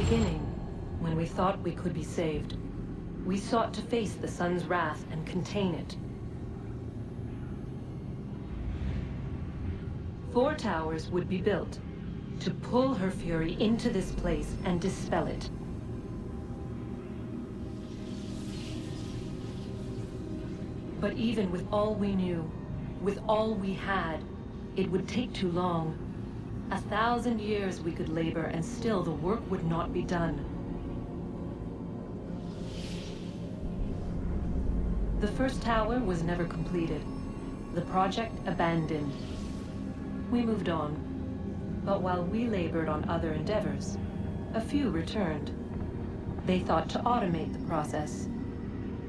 beginning, when we thought we could be saved, we sought to face the sun's wrath and contain it. 4 towers would be built to pull her fury into this place and dispel it. But even with all we knew, with all we had, it would take too long. 1,000 years we could labor, and still the work would not be done. The first tower was never completed. The project abandoned. We moved on. But while we labored on other endeavors, a few returned. They thought to automate the process.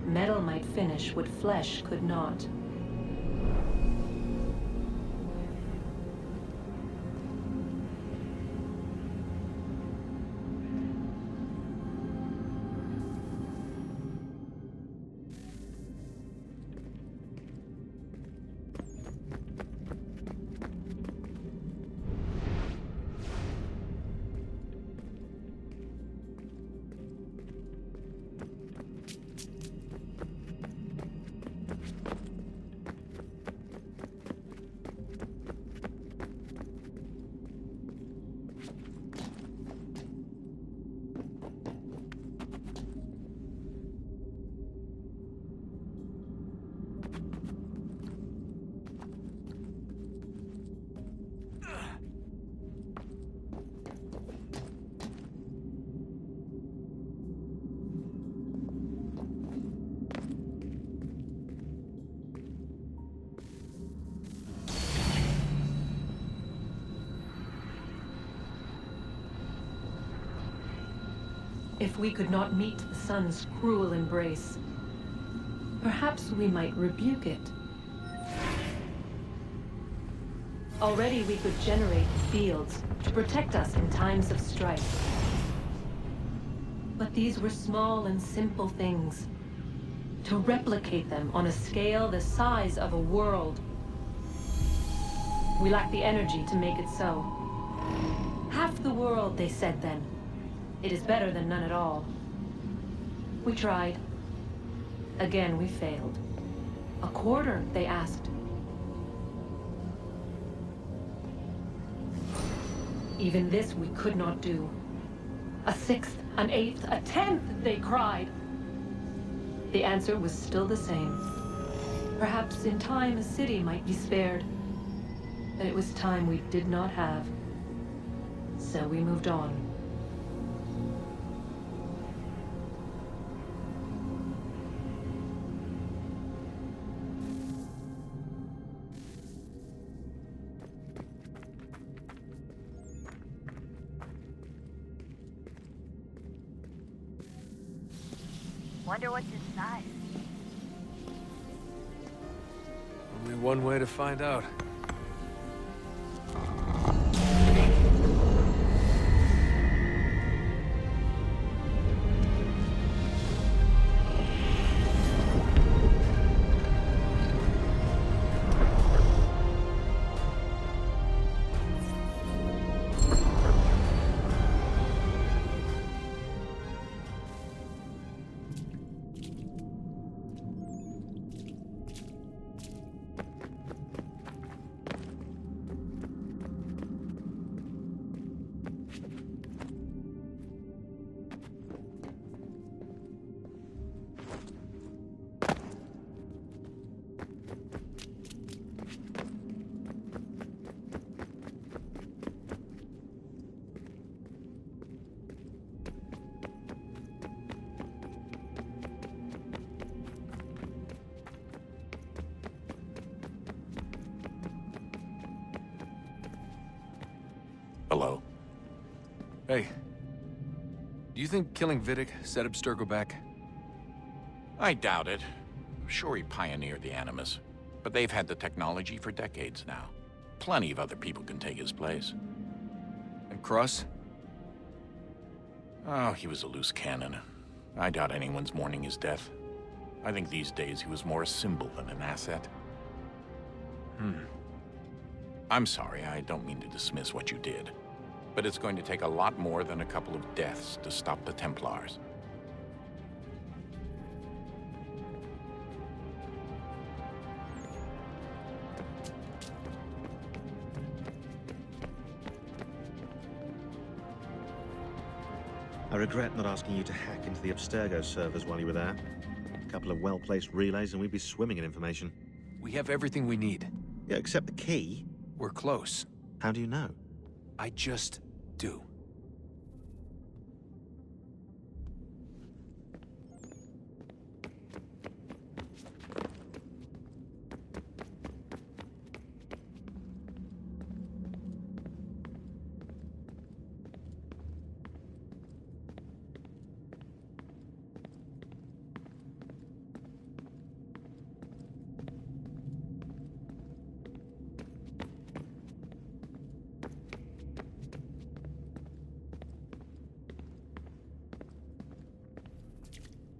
Metal might finish what flesh could not. If we could not meet the sun's cruel embrace, perhaps we might rebuke it. Already we could generate fields to protect us in times of strife. But these were small and simple things. To replicate them on a scale the size of a world, we lack the energy to make it so. Half the world, they said then. It is better than none at all. We tried. Again, we failed. A quarter, they asked. Even this we could not do. A 6th, an 8th, a 10th, they cried. The answer was still the same. Perhaps in time a city might be spared. But it was time we did not have. So we moved on. Wonder what's inside. Only one way to find out. Hello? Hey. Do you think killing Vidic set Abstergo back? I doubt it. Sure, he pioneered the Animus, but they've had the technology for decades now. Plenty of other people can take his place. And Cross? Oh, he was a loose cannon. I doubt anyone's mourning his death. I think these days he was more a symbol than an asset. I'm sorry, I don't mean to dismiss what you did. But it's going to take a lot more than a couple of deaths to stop the Templars. I regret not asking you to hack into the Abstergo servers while you were there. A couple of well-placed relays and we'd be swimming in information. We have everything we need. Yeah, except the key. We're close. How do you know? I just do.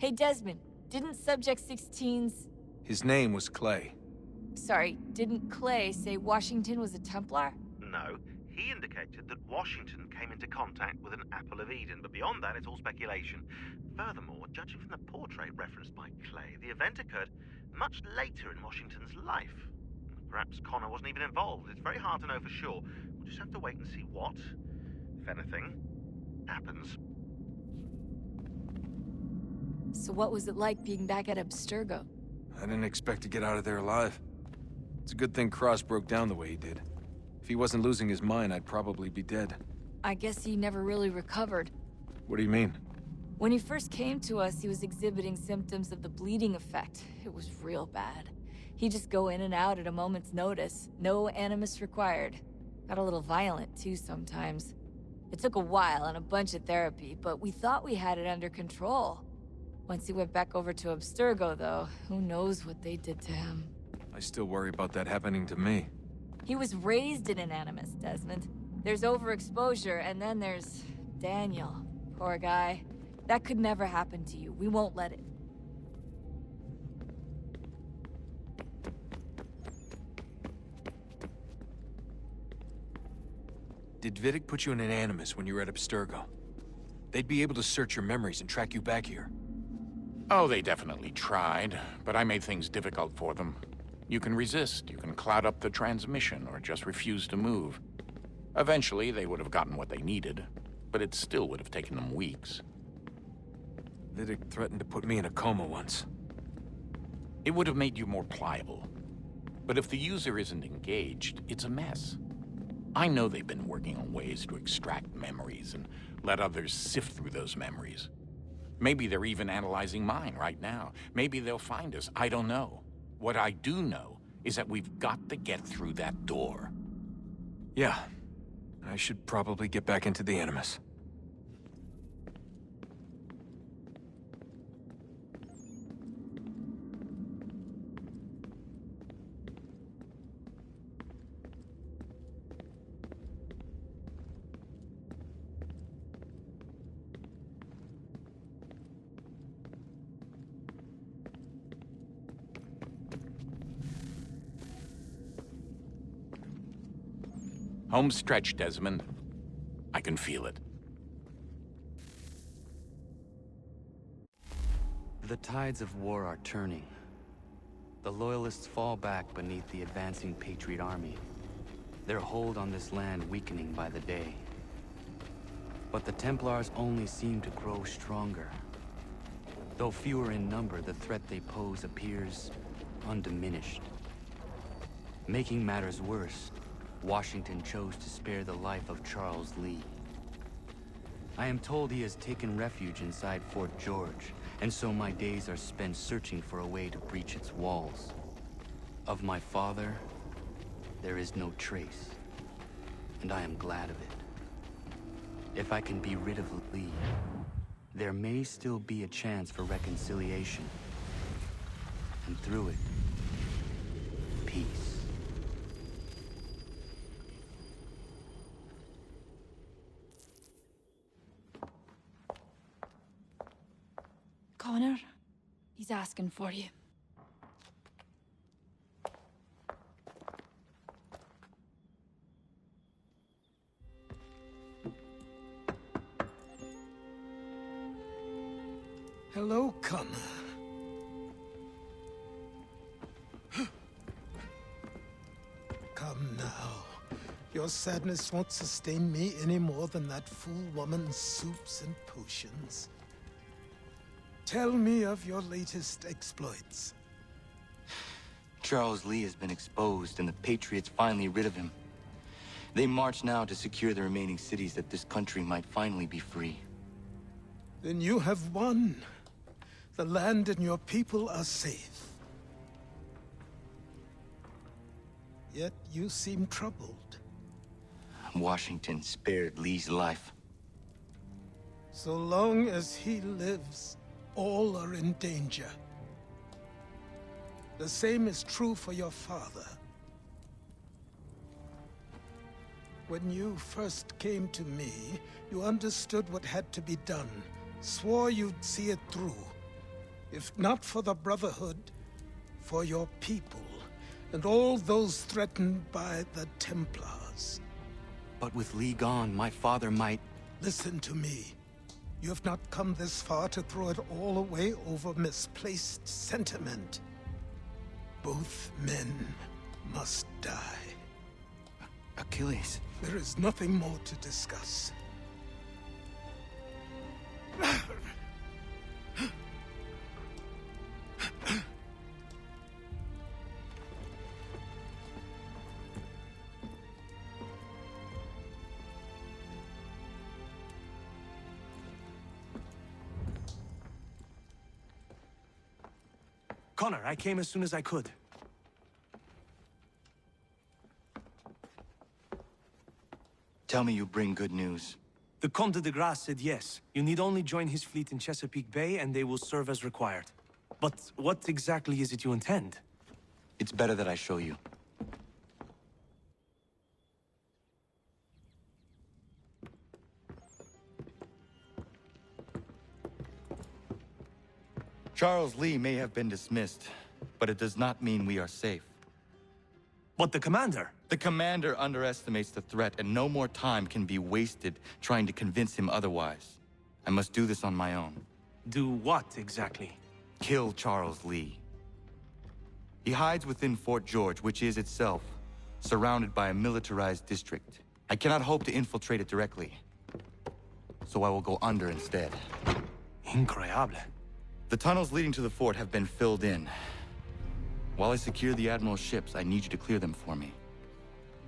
Hey, Desmond, didn't Subject 16's... His name was Clay. Sorry, didn't Clay say Washington was a Templar? No. He indicated that Washington came into contact with an Apple of Eden, but beyond that, it's all speculation. Furthermore, judging from the portrait referenced by Clay, the event occurred much later in Washington's life. Perhaps Connor wasn't even involved. It's very hard to know for sure. We'll just have to wait and see what, if anything, happens. So what was it like being back at Abstergo? I didn't expect to get out of there alive. It's a good thing Cross broke down the way he did. If he wasn't losing his mind, I'd probably be dead. I guess he never really recovered. What do you mean? When he first came to us, he was exhibiting symptoms of the bleeding effect. It was real bad. He'd just go in and out at a moment's notice. No animus required. Got a little violent, too, sometimes. It took a while and a bunch of therapy, but we thought we had it under control. Once he went back over to Abstergo, though, who knows what they did to him. I still worry about that happening to me. He was raised in an animus, Desmond. There's overexposure, and then there's Daniel. Poor guy. That could never happen to you. We won't let it. Did Vidic put you in an animus when you were at Abstergo? They'd be able to search your memories and track you back here. Oh, they definitely tried, but I made things difficult for them. You can resist, you can cloud up the transmission, or just refuse to move. Eventually, they would have gotten what they needed, but it still would have taken them weeks. Vidic threatened to put me in a coma once. It would have made you more pliable. But if the user isn't engaged, it's a mess. I know they've been working on ways to extract memories and let others sift through those memories. Maybe they're even analyzing mine right now. Maybe they'll find us. I don't know. What I do know is that we've got to get through that door. Yeah. I should probably get back into the animus. Home stretch, Desmond. I can feel it. The tides of war are turning. The Loyalists fall back beneath the advancing Patriot army, their hold on this land weakening by the day. But the Templars only seem to grow stronger. Though fewer in number, the threat they pose appears undiminished. Making matters worse, Washington chose to spare the life of Charles Lee. I am told he has taken refuge inside Fort George, and so my days are spent searching for a way to breach its walls. Of my father, there is no trace, and I am glad of it. If I can be rid of Lee, there may still be a chance for reconciliation. And through it, peace. Connor, he's asking for you. Hello, Connor. Come now. Your sadness won't sustain me any more than that fool woman's soups and potions. Tell me of your latest exploits. Charles Lee has been exposed, and the Patriots finally rid of him. They march now to secure the remaining cities that this country might finally be free. Then you have won. The land and your people are safe. Yet you seem troubled. Washington spared Lee's life. So long as he lives, all are in danger. The same is true for your father. When you first came to me, you understood what had to be done, swore you'd see it through. If not for the Brotherhood, for your people, and all those threatened by the Templars. But with Lee gone, my father might... Listen to me. You have not come this far to throw it all away over misplaced sentiment. Both men must die. Achilles. There is nothing more to discuss. Connor, I came as soon as I could. Tell me you bring good news. The Comte de Grasse said yes. You need only join his fleet in Chesapeake Bay and they will serve as required. But what exactly is it you intend? It's better that I show you. Charles Lee may have been dismissed, but it does not mean we are safe. But the commander? The commander underestimates the threat, and no more time can be wasted trying to convince him otherwise. I must do this on my own. Do what exactly? Kill Charles Lee. He hides within Fort George, which is itself surrounded by a militarized district. I cannot hope to infiltrate it directly, so I will go under instead. Incroyable. The tunnels leading to the fort have been filled in. While I secure the Admiral's ships, I need you to clear them for me.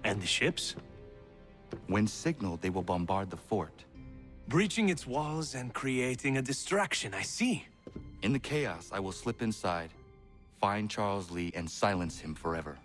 And the ships? When signaled, they will bombard the fort. Breaching its walls and creating a distraction, I see. In the chaos, I will slip inside, find Charles Lee, and silence him forever.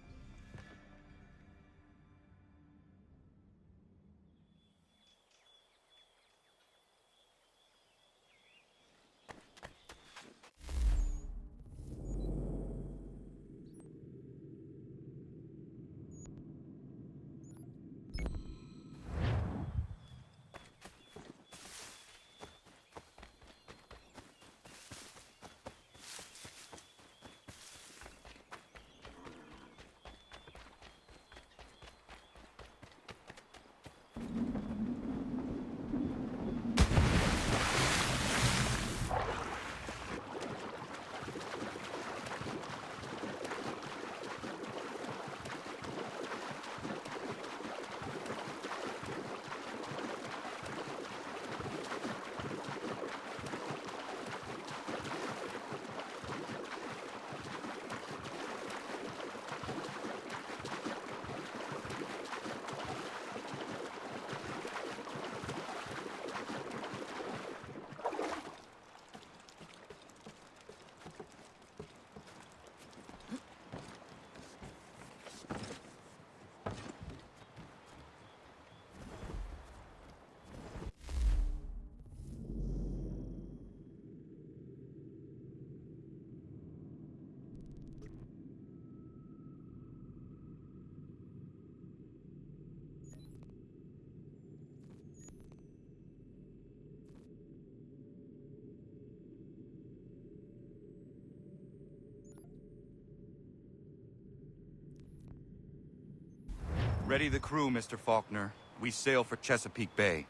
Ready the crew, Mr. Faulkner. We sail for Chesapeake Bay.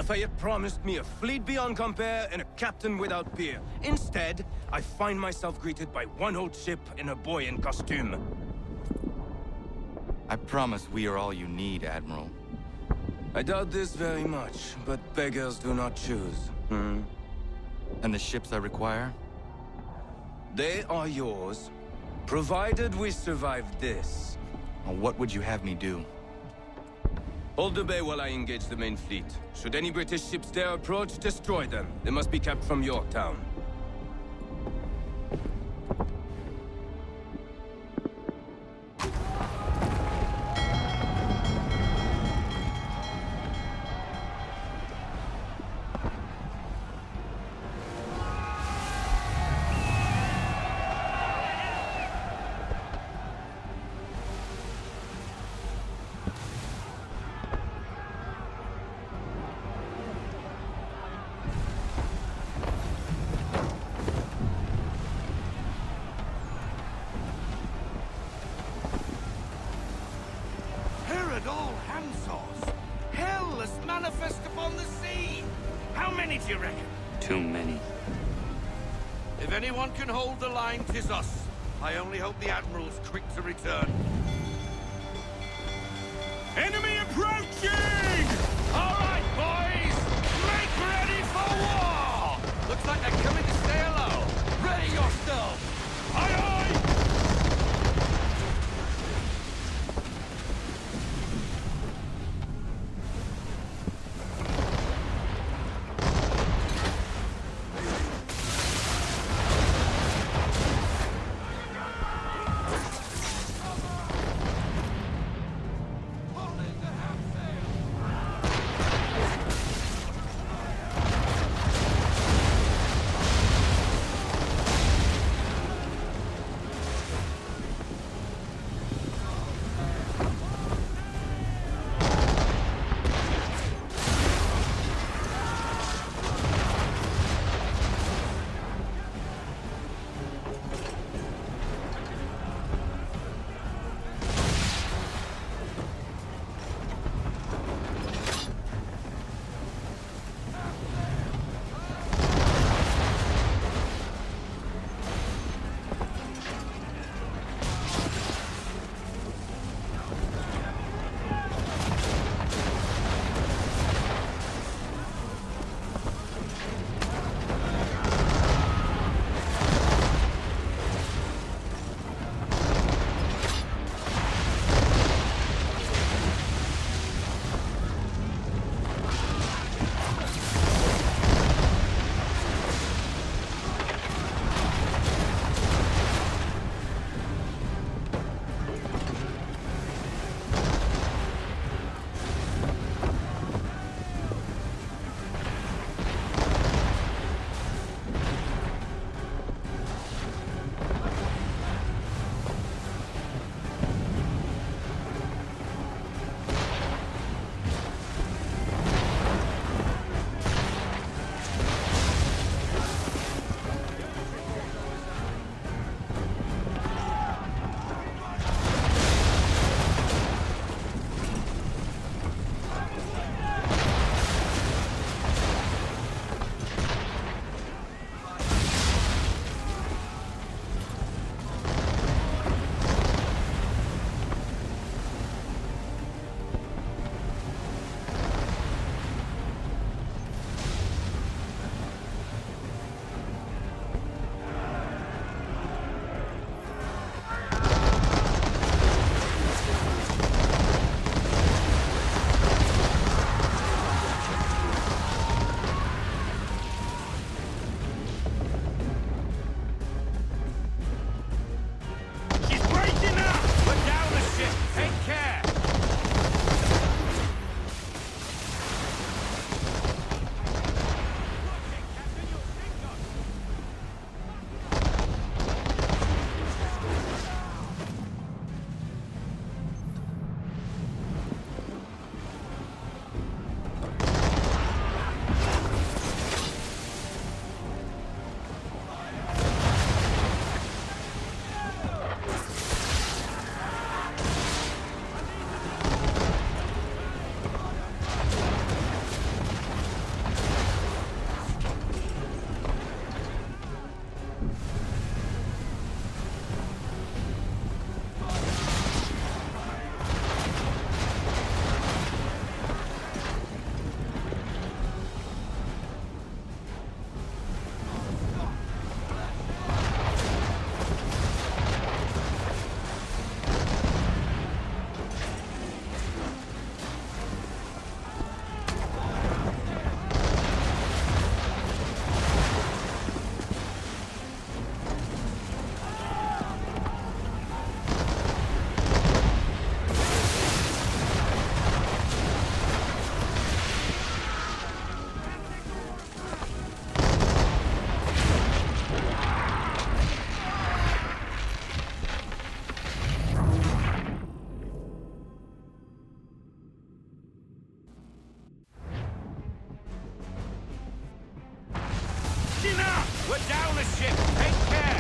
Lafayette promised me a fleet beyond compare and a captain without peer. Instead, I find myself greeted by one old ship and a boy in costume. I promise we are all you need, Admiral. I doubt this very much, but beggars do not choose. And the ships I require? They are yours, provided we survive this. What would you have me do? Hold the bay while I engage the main fleet. Should any British ships dare approach, destroy them. They must be kept from Yorktown. Herod all handsaws! Hell is manifest upon the sea! How many do you reckon? Too many. If anyone can hold the line, 'tis us. I only hope the Admiral's quick to return. Enemy approaching! All right, boys! Make ready for war! Looks like they're coming to say hello. Ready yourselves! Aye, aye! ship! Take care!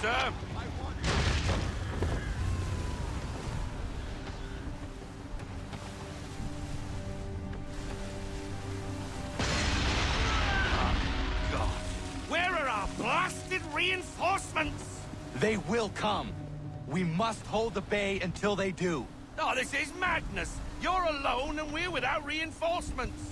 sir. God. Where are our blasted reinforcements? They will come. We must hold the bay until they do. Oh, this is madness. You're alone and we're without reinforcements.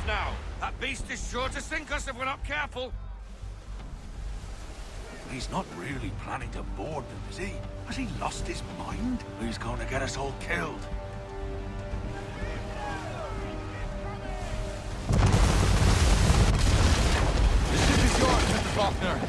Now. That beast is sure to sink us if we're not careful. He's not really planning to board them, is he? Has he lost his mind? He's going to get us all killed. The ship is yours, Mr. Faulkner.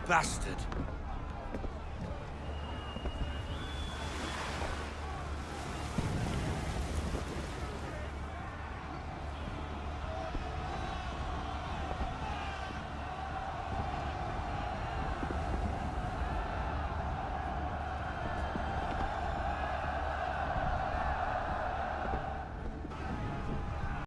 Bastard.